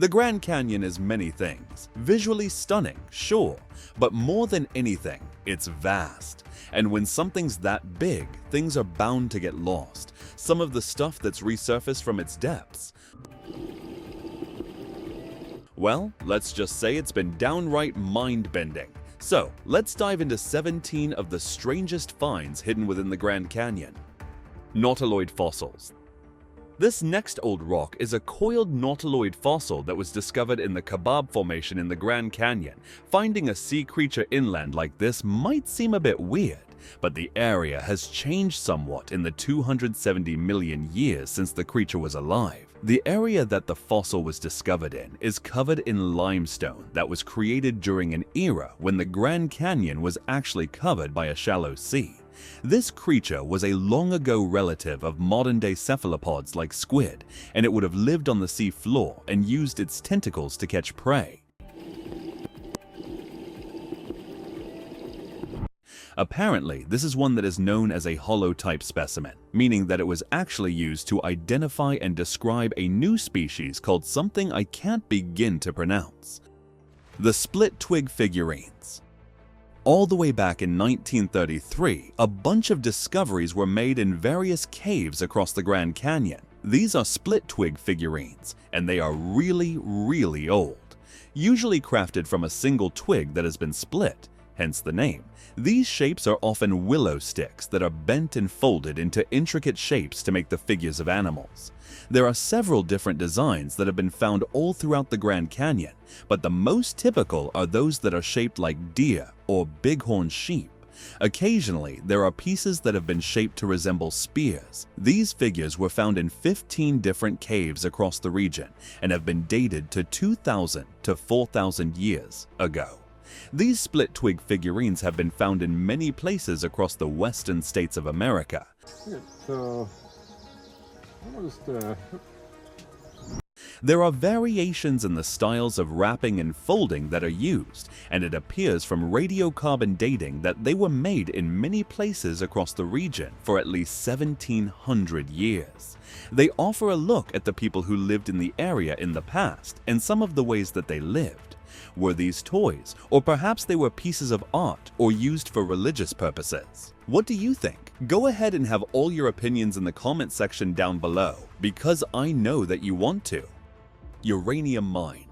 The Grand Canyon is many things. Visually stunning, sure, but more than anything, it's vast. And when something's that big, things are bound to get lost. Some of the stuff that's resurfaced from its depths. Well, let's just say it's been downright mind-bending. So, let's dive into 17 of the strangest finds hidden within the Grand Canyon. Nautiloid fossils. This next old rock is a coiled nautiloid fossil that was discovered in the Kebab Formation in the Grand Canyon. Finding a sea creature inland like this might seem a bit weird, but the area has changed somewhat in the 270 million years since the creature was alive. The area that the fossil was discovered in is covered in limestone that was created during an era when the Grand Canyon was actually covered by a shallow sea. This creature was a long-ago relative of modern-day cephalopods like squid, and it would have lived on the sea floor and used its tentacles to catch prey. Apparently, this is one that is known as a holotype specimen, meaning that it was actually used to identify and describe a new species called something I can't begin to pronounce. The split twig figurines. All the way back in 1933, a bunch of discoveries were made in various caves across the Grand Canyon. These are split twig figurines, and they are really old. Usually crafted from a single twig that has been split, hence the name. These shapes are often willow sticks that are bent and folded into intricate shapes to make the figures of animals. There are several different designs that have been found all throughout the Grand Canyon, but the most typical are those that are shaped like deer or bighorn sheep. Occasionally, there are pieces that have been shaped to resemble spears. These figures were found in 15 different caves across the region and have been dated to 2,000 to 4,000 years ago. These split twig figurines have been found in many places across the western states of America. There are variations in the styles of wrapping and folding that are used, and it appears from radiocarbon dating that they were made in many places across the region for at least 1,700 years. They offer a look at the people who lived in the area in the past and some of the ways that they lived. Were these toys, or perhaps they were pieces of art or used for religious purposes? What do you think? Go ahead and have all your opinions in the comment section down below, because I know that you want to. Uranium mine.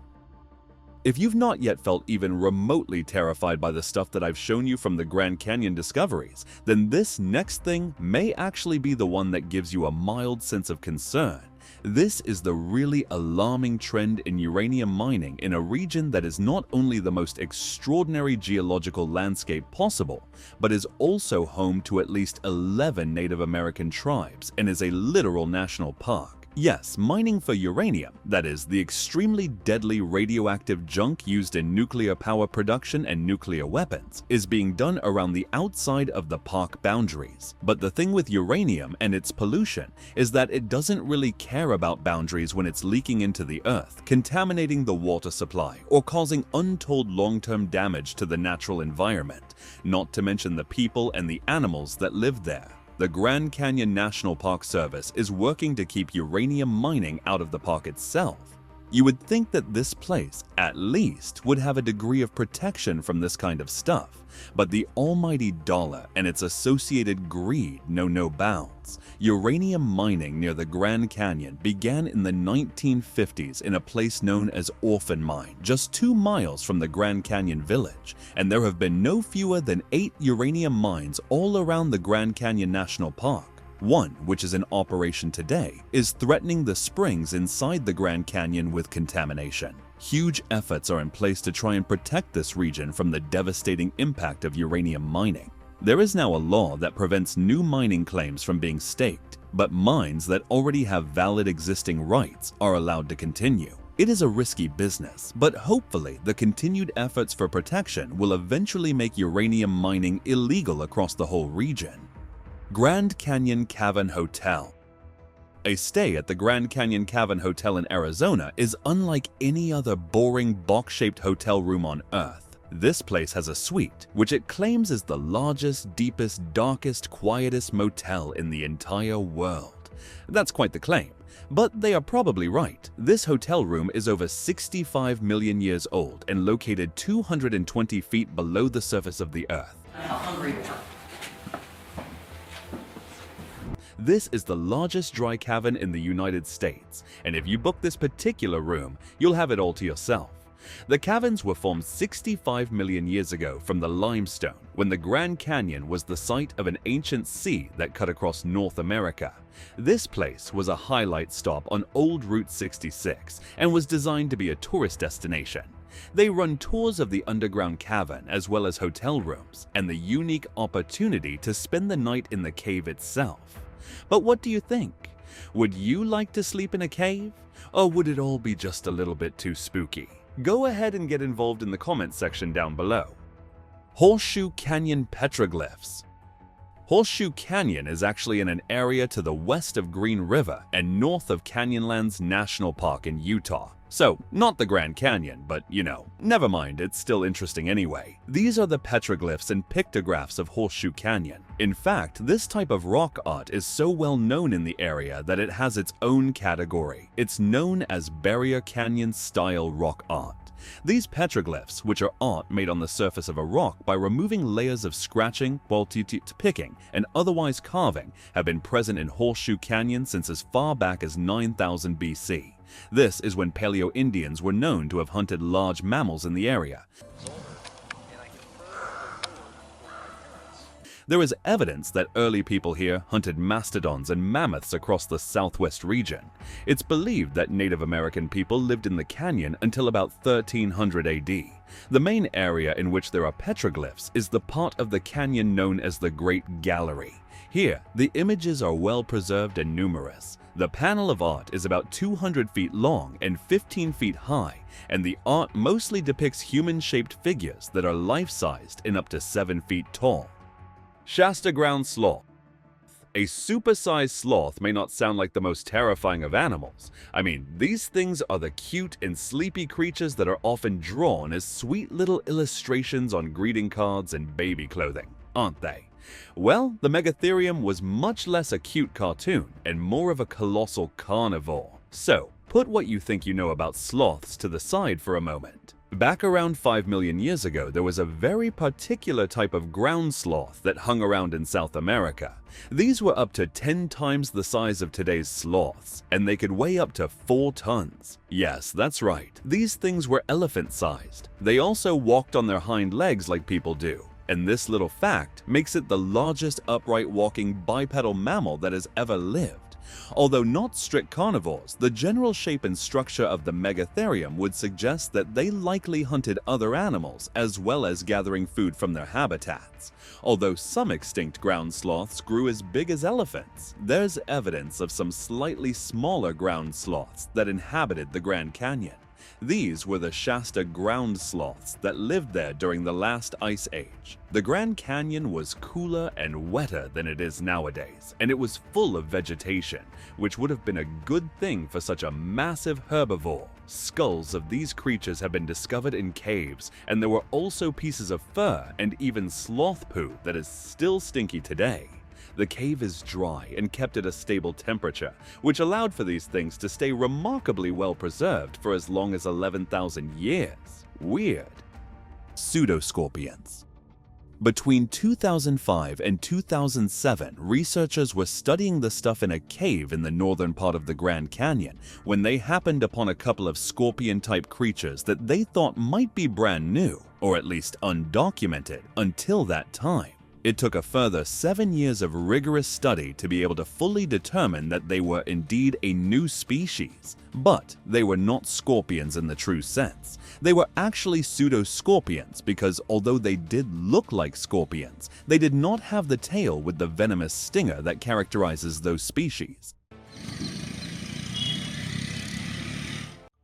If you've not yet felt even remotely terrified by the stuff that I've shown you from the Grand Canyon discoveries, then this next thing may actually be the one that gives you a mild sense of concern. This is the really alarming trend in uranium mining in a region that is not only the most extraordinary geological landscape possible, but is also home to at least 11 Native American tribes and is a literal national park. Yes, mining for uranium, that is, the extremely deadly radioactive junk used in nuclear power production and nuclear weapons, is being done around the outside of the park boundaries. But the thing with uranium and its pollution is that it doesn't really care about boundaries when it's leaking into the earth, contaminating the water supply, or causing untold long-term damage to the natural environment, not to mention the people and the animals that live there. The Grand Canyon National Park Service is working to keep uranium mining out of the park itself. You would think that this place, at least, would have a degree of protection from this kind of stuff, but the almighty dollar and its associated greed know no bounds. Uranium mining near the Grand Canyon began in the 1950s in a place known as Orphan Mine, just 2 miles from the Grand Canyon Village, and there have been no fewer than 8 uranium mines all around the Grand Canyon National Park. One, which is in operation today, is threatening the springs inside the Grand Canyon with contamination. Huge efforts are in place to try and protect this region from the devastating impact of uranium mining. There is now a law that prevents new mining claims from being staked, but mines that already have valid existing rights are allowed to continue. It is a risky business, but hopefully the continued efforts for protection will eventually make uranium mining illegal across the whole region. Grand Canyon Cavern Hotel. A stay at the Grand Canyon Cavern Hotel in Arizona is unlike any other boring box-shaped hotel room on Earth. This place has a suite, which it claims is the largest, deepest, darkest, quietest motel in the entire world. That's quite the claim. But they are probably right. This hotel room is over 65 million years old and located 220 feet below the surface of the Earth. How hungry you are. This is the largest dry cavern in the United States, and if you book this particular room, you'll have it all to yourself. The caverns were formed 65 million years ago from the limestone, when the Grand Canyon was the site of an ancient sea that cut across North America. This place was a highlight stop on Old Route 66 and was designed to be a tourist destination. They run tours of the underground cavern as well as hotel rooms, and the unique opportunity to spend the night in the cave itself. But what do you think? Would you like to sleep in a cave? Or would it all be just a little bit too spooky? Go ahead and get involved in the comments section down below. Horseshoe Canyon Petroglyphs. Horseshoe Canyon is actually in an area to the west of Green River and north of Canyonlands National Park in Utah. So, not the Grand Canyon, but you know, never mind, it's still interesting anyway. These are the petroglyphs and pictographs of Horseshoe Canyon. In fact, this type of rock art is so well known in the area that it has its own category. It's known as Barrier Canyon style rock art. These petroglyphs, which are art made on the surface of a rock by removing layers of scratching, picking, and otherwise carving, have been present in Horseshoe Canyon since as far back as 9000 BC. This is when Paleo-Indians were known to have hunted large mammals in the area. There is evidence that early people here hunted mastodons and mammoths across the southwest region. It's believed that Native American people lived in the canyon until about 1300 AD. The main area in which there are petroglyphs is the part of the canyon known as the Great Gallery. Here, the images are well preserved and numerous. The panel of art is about 200 feet long and 15 feet high, and the art mostly depicts human-shaped figures that are life-sized and up to 7 feet tall. Shasta Ground Sloth. A supersized sloth may not sound like the most terrifying of animals. I mean, these things are the cute and sleepy creatures that are often drawn as sweet little illustrations on greeting cards and baby clothing, aren't they? Well, the Megatherium was much less a cute cartoon and more of a colossal carnivore. So, put what you think you know about sloths to the side for a moment. Back around 5 million years ago, there was a very particular type of ground sloth that hung around in South America. These were up to 10 times the size of today's sloths, and they could weigh up to 4 tons. Yes, that's right. These things were elephant-sized. They also walked on their hind legs like people do. And this little fact makes it the largest upright walking bipedal mammal that has ever lived. Although not strict carnivores, the general shape and structure of the Megatherium would suggest that they likely hunted other animals as well as gathering food from their habitats. Although some extinct ground sloths grew as big as elephants, there's evidence of some slightly smaller ground sloths that inhabited the Grand Canyon. These were the Shasta ground sloths that lived there during the last ice age. The Grand Canyon was cooler and wetter than it is nowadays, and it was full of vegetation, which would have been a good thing for such a massive herbivore. Skulls of these creatures have been discovered in caves, and there were also pieces of fur and even sloth poo that is still stinky today. The cave is dry and kept at a stable temperature, which allowed for these things to stay remarkably well preserved for as long as 11,000 years. Weird. Pseudoscorpions. Between 2005 and 2007, researchers were studying the stuff in a cave in the northern part of the Grand Canyon when they happened upon a couple of scorpion-type creatures that they thought might be brand new, or at least undocumented, until that time. It took a further 7 years of rigorous study to be able to fully determine that they were indeed a new species. But they were not scorpions in the true sense. They were actually pseudoscorpions because although they did look like scorpions, they did not have the tail with the venomous stinger that characterizes those species.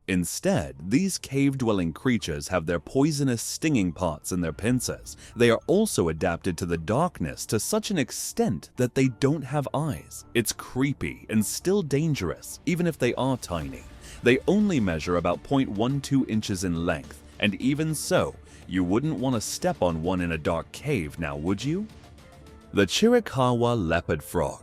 Instead, these cave-dwelling creatures have their poisonous stinging parts in their pincers. They are also adapted to the darkness to such an extent that they don't have eyes. It's creepy and still dangerous, even if they are tiny. They only measure about 0.12 inches in length, and even so, you wouldn't want to step on one in a dark cave now, would you? The Chiricahua leopard frog.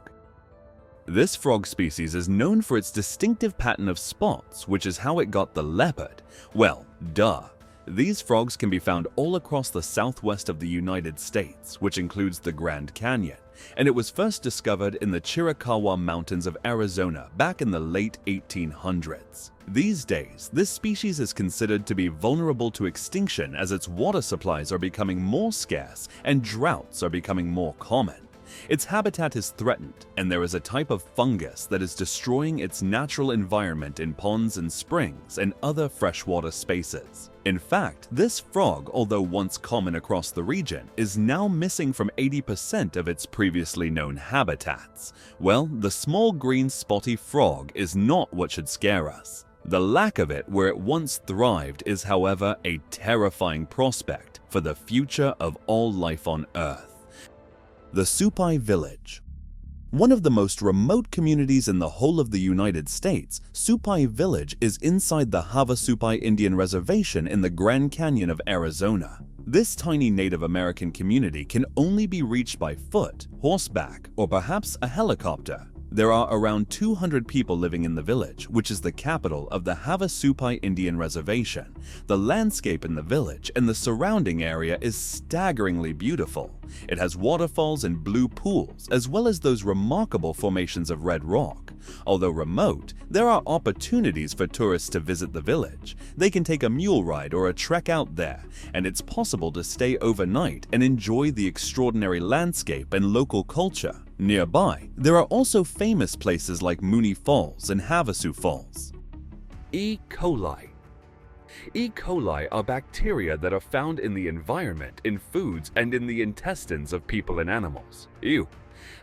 This frog species is known for its distinctive pattern of spots, which is how it got the leopard. Well, duh. These frogs can be found all across the southwest of the United States, which includes the Grand Canyon, and it was first discovered in the Chiricahua Mountains of Arizona back in the late 1800s. These days, this species is considered to be vulnerable to extinction as its water supplies are becoming more scarce and droughts are becoming more common. Its habitat is threatened, and there is a type of fungus that is destroying its natural environment in ponds and springs and other freshwater spaces. In fact, this frog, although once common across the region, is now missing from 80% of its previously known habitats. Well, the small green spotty frog is not what should scare us. The lack of it where it once thrived is, however, a terrifying prospect for the future of all life on Earth. The Supai Village. One of the most remote communities in the whole of the United States, Supai Village is inside the Havasupai Indian Reservation in the Grand Canyon of Arizona. This tiny Native American community can only be reached by foot, horseback, or perhaps a helicopter. There are around 200 people living in the village, which is the capital of the Havasupai Indian Reservation. The landscape in the village and the surrounding area is staggeringly beautiful. It has waterfalls and blue pools, as well as those remarkable formations of red rock. Although remote, there are opportunities for tourists to visit the village. They can take a mule ride or a trek out there, and it's possible to stay overnight and enjoy the extraordinary landscape and local culture. Nearby, there are also famous places like Mooney Falls and Havasu Falls. E. coli. E. coli are bacteria that are found in the environment, in foods, and in the intestines of people and animals. Ew.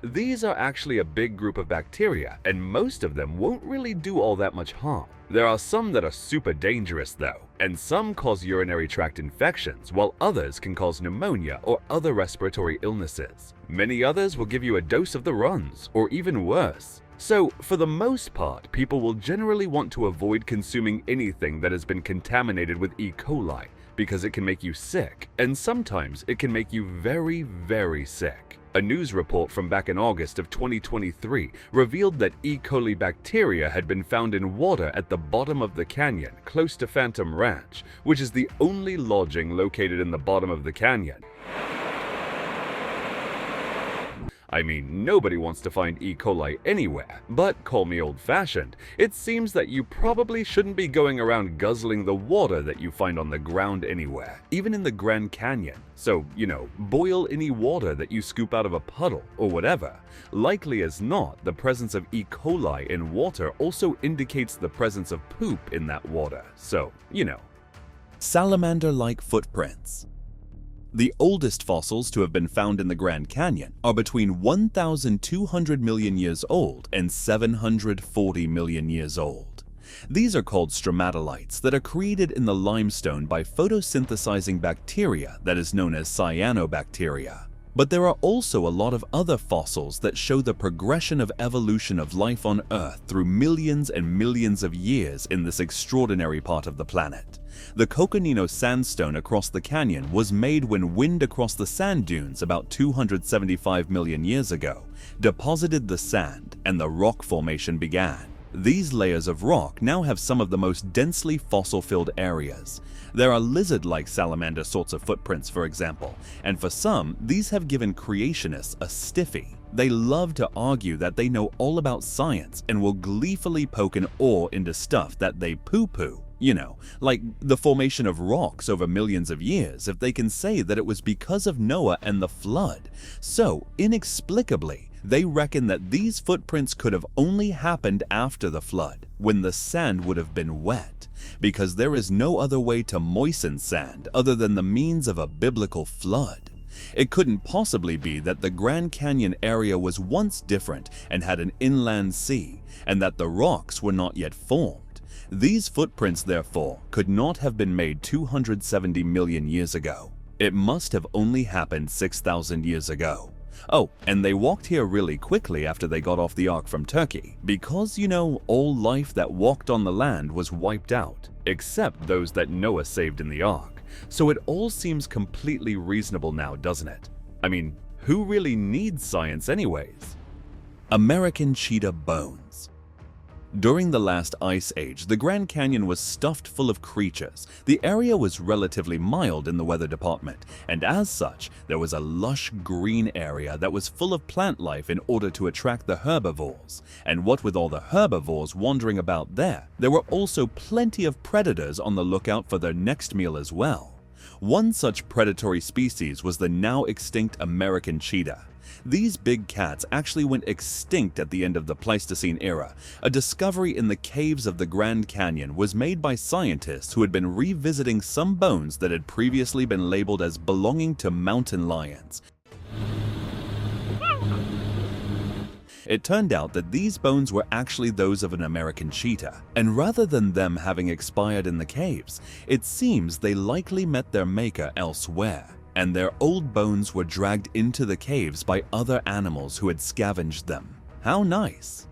These are actually a big group of bacteria, and most of them won't really do all that much harm. There are some that are super dangerous though, and some cause urinary tract infections, while others can cause pneumonia or other respiratory illnesses. Many others will give you a dose of the runs, or even worse. So, for the most part, people will generally want to avoid consuming anything that has been contaminated with E. coli, because it can make you sick, and sometimes it can make you very, very sick. A news report from back in August of 2023 revealed that E. coli bacteria had been found in water at the bottom of the canyon, close to Phantom Ranch, which is the only lodging located in the bottom of the canyon. I mean, nobody wants to find E. coli anywhere, but call me old-fashioned, it seems that you probably shouldn't be going around guzzling the water that you find on the ground anywhere, even in the Grand Canyon. So, boil any water that you scoop out of a puddle or whatever. Likely as not, the presence of E. coli in water also indicates the presence of poop in that water, so, Salamander-like footprints. The oldest fossils to have been found in the Grand Canyon are between 1,200 million years old and 740 million years old. These are called stromatolites that are created in the limestone by photosynthesizing bacteria that is known as cyanobacteria. But there are also a lot of other fossils that show the progression of evolution of life on Earth through millions and millions of years in this extraordinary part of the planet. The Coconino sandstone across the canyon was made when wind across the sand dunes about 275 million years ago deposited the sand and the rock formation began. These layers of rock now have some of the most densely fossil-filled areas. There are lizard-like salamander sorts of footprints, for example, and for some, these have given creationists a stiffy. They love to argue that they know all about science and will gleefully poke an oar into stuff that they poo-poo. Like the formation of rocks over millions of years, if they can say that it was because of Noah and the flood. So, inexplicably, they reckon that these footprints could have only happened after the flood, when the sand would have been wet, because there is no other way to moisten sand other than the means of a biblical flood. It couldn't possibly be that the Grand Canyon area was once different and had an inland sea, and that the rocks were not yet formed. These footprints, therefore, could not have been made 270 million years ago. It must have only happened 6,000 years ago. Oh, and they walked here really quickly after they got off the ark from Turkey, because, all life that walked on the land was wiped out, except those that Noah saved in the ark. So it all seems completely reasonable now, doesn't it? I mean, who really needs science anyways? American cheetah bones. During the last ice age, the Grand Canyon was stuffed full of creatures. The area was relatively mild in the weather department, and as such, there was a lush green area that was full of plant life in order to attract the herbivores. And what with all the herbivores wandering about there were also plenty of predators on the lookout for their next meal as well. One such predatory species was the now extinct American cheetah. These big cats actually went extinct at the end of the Pleistocene era. A discovery in the caves of the Grand Canyon was made by scientists who had been revisiting some bones that had previously been labeled as belonging to mountain lions. It turned out that these bones were actually those of an American cheetah, and rather than them having expired in the caves, it seems they likely met their maker elsewhere, and their old bones were dragged into the caves by other animals who had scavenged them. How nice!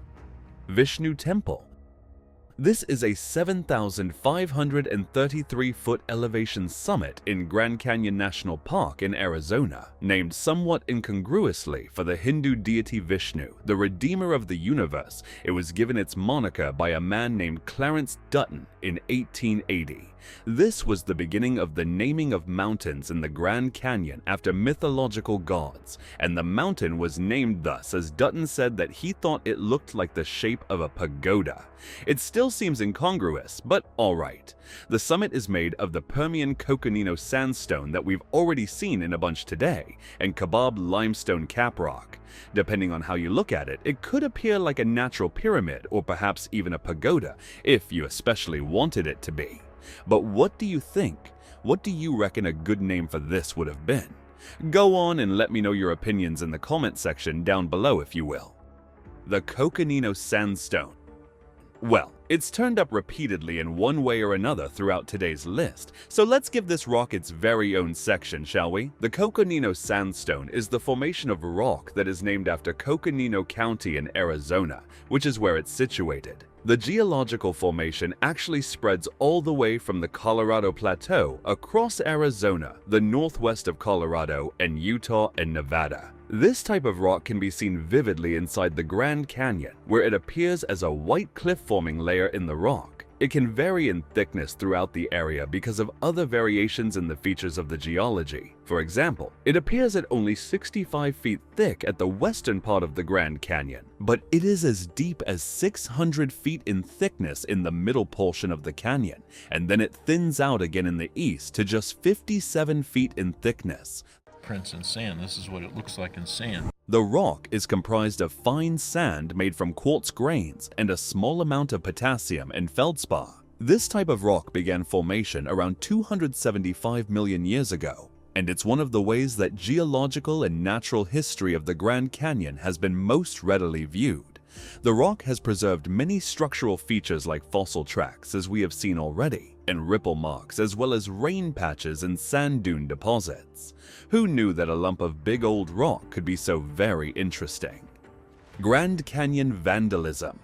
Vishnu Temple. This is a 7,533-foot elevation summit in Grand Canyon National Park in Arizona, named somewhat incongruously for the Hindu deity Vishnu, the redeemer of the universe. It was given its moniker by a man named Clarence Dutton in 1880. This was the beginning of the naming of mountains in the Grand Canyon after mythological gods, and the mountain was named thus as Dutton said that he thought it looked like the shape of a pagoda. It still seems incongruous, but alright. The summit is made of the Permian Coconino sandstone that we've already seen in a bunch today, and Kebab limestone caprock. Depending on how you look at it, it could appear like a natural pyramid or perhaps even a pagoda, if you especially wanted it to be. But what do you think? What do you reckon a good name for this would have been? Go on and let me know your opinions in the comment section down below if you will. The Coconino Sandstone. Well, it's turned up repeatedly in one way or another throughout today's list, so let's give this rock its very own section, shall we? The Coconino Sandstone is the formation of rock that is named after Coconino County in Arizona, which is where it's situated. The geological formation actually spreads all the way from the Colorado Plateau across Arizona, the northwest of Colorado, and Utah and Nevada. This type of rock can be seen vividly inside the Grand Canyon, where it appears as a white cliff-forming layer in the rock. It can vary in thickness throughout the area because of other variations in the features of the geology. For example, it appears at only 65 feet thick at the western part of the Grand Canyon, but it is as deep as 600 feet in thickness in the middle portion of the canyon, and then it thins out again in the east to just 57 feet in thickness. Prints in sand. This is what it looks like in sand. The rock is comprised of fine sand made from quartz grains and a small amount of potassium and feldspar. This type of rock began formation around 275 million years ago, and it's one of the ways that geological and natural history of the Grand Canyon has been most readily viewed. The rock has preserved many structural features like fossil tracks, as we have seen already, and ripple marks, as well as rain patches and sand dune deposits. Who knew that a lump of big old rock could be so very interesting? Grand Canyon vandalism.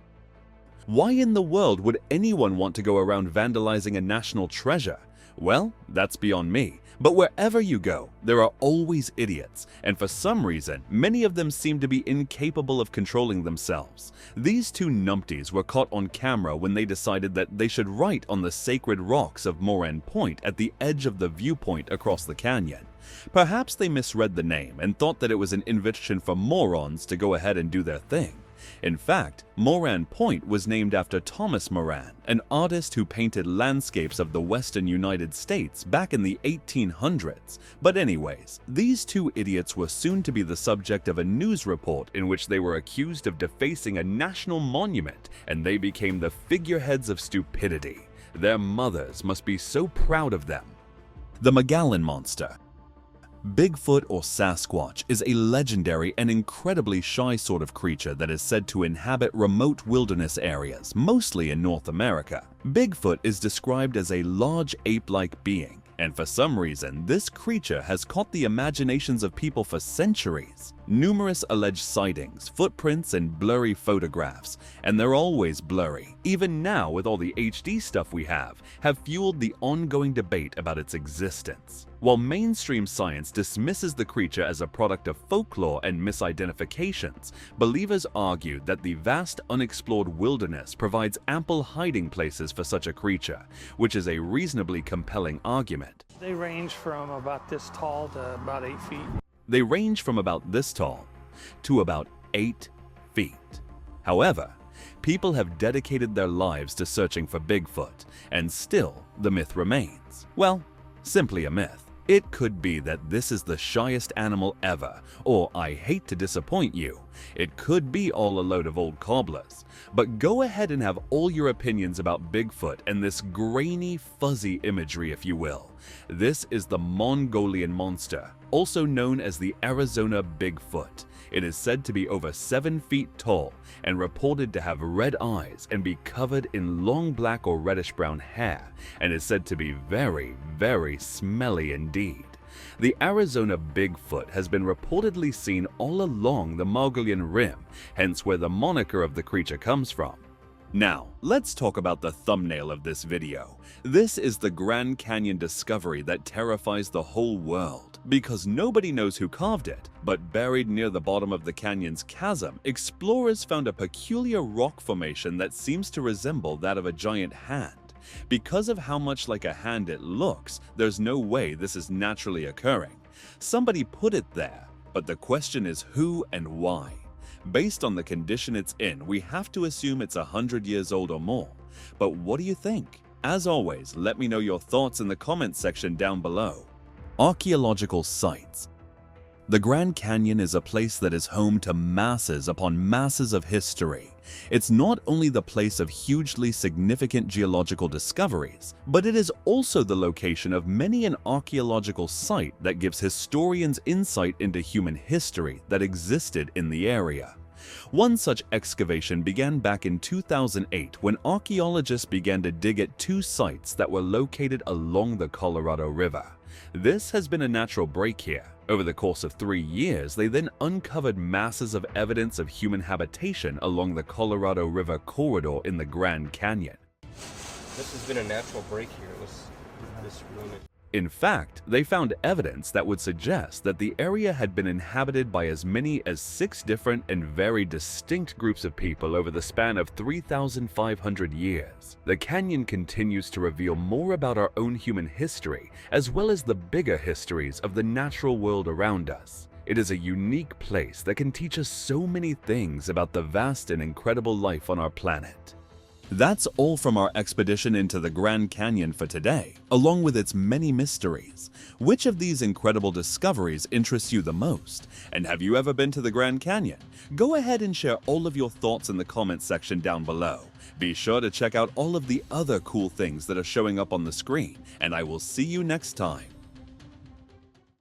Why in the world would anyone want to go around vandalizing a national treasure? Well, that's beyond me. But wherever you go, there are always idiots, and for some reason, many of them seem to be incapable of controlling themselves. These two numpties were caught on camera when they decided that they should write on the sacred rocks of Moran Point at the edge of the viewpoint across the canyon. Perhaps they misread the name and thought that it was an invitation for morons to go ahead and do their thing. In fact, Moran Point was named after Thomas Moran, an artist who painted landscapes of the western United States back in the 1800s. But anyways, these two idiots were soon to be the subject of a news report in which they were accused of defacing a national monument, and they became the figureheads of stupidity. Their mothers must be so proud of them. The Magellan Monster. Bigfoot or Sasquatch is a legendary and incredibly shy sort of creature that is said to inhabit remote wilderness areas, mostly in North America. Bigfoot is described as a large ape-like being, and for some reason, this creature has caught the imaginations of people for centuries. Numerous alleged sightings, footprints, and blurry photographs, and they're always blurry, even now with all the HD stuff we have fueled the ongoing debate about its existence. While mainstream science dismisses the creature as a product of folklore and misidentifications, believers argue that the vast unexplored wilderness provides ample hiding places for such a creature, which is a reasonably compelling argument. They range from about this tall to about 8 feet. They range from about this tall to about 8 feet. However, people have dedicated their lives to searching for Bigfoot, and still the myth remains. Well, simply a myth. It could be that this is the shyest animal ever, or I hate to disappoint you, it could be all a load of old cobblers. But go ahead and have all your opinions about Bigfoot and this grainy, fuzzy imagery, if you will. This is the Mongolian monster, also known as the Arizona Bigfoot. It is said to be over 7 feet tall and reported to have red eyes and be covered in long black or reddish-brown hair, and is said to be very, very smelly indeed. The Arizona Bigfoot has been reportedly seen all along the Mongolian Rim, hence where the moniker of the creature comes from. Now, let's talk about the thumbnail of this video. This is the Grand Canyon discovery that terrifies the whole world, because nobody knows who carved it, but buried near the bottom of the canyon's chasm, explorers found a peculiar rock formation that seems to resemble that of a giant hand. Because of how much like a hand it looks, there's no way this is naturally occurring. Somebody put it there, but the question is who and why. Based on the condition it's in, we have to assume it's 100 years old or more. But what do you think? As always, let me know your thoughts in the comments section down below. Archaeological sites. The Grand Canyon is a place that is home to masses upon masses of history. It's not only the place of hugely significant geological discoveries, but it is also the location of many an archaeological site that gives historians insight into human history that existed in the area. One such excavation began back in 2008 when archaeologists began to dig at 2 sites that were located along the Colorado River. This has been a natural break here. Over the course of 3 years, they then uncovered masses of evidence of human habitation along the Colorado River corridor in the Grand Canyon. This has been a natural break here. This room is... In fact, they found evidence that would suggest that the area had been inhabited by as many as 6 different and very distinct groups of people over the span of 3,500 years. The canyon continues to reveal more about our own human history, as well as the bigger histories of the natural world around us. It is a unique place that can teach us so many things about the vast and incredible life on our planet. That's all from our expedition into the Grand Canyon for today, along with its many mysteries. Which of these incredible discoveries interests you the most? And have you ever been to the Grand Canyon? Go ahead and share all of your thoughts in the comments section down below. Be sure to check out all of the other cool things that are showing up on the screen, and I will see you next time.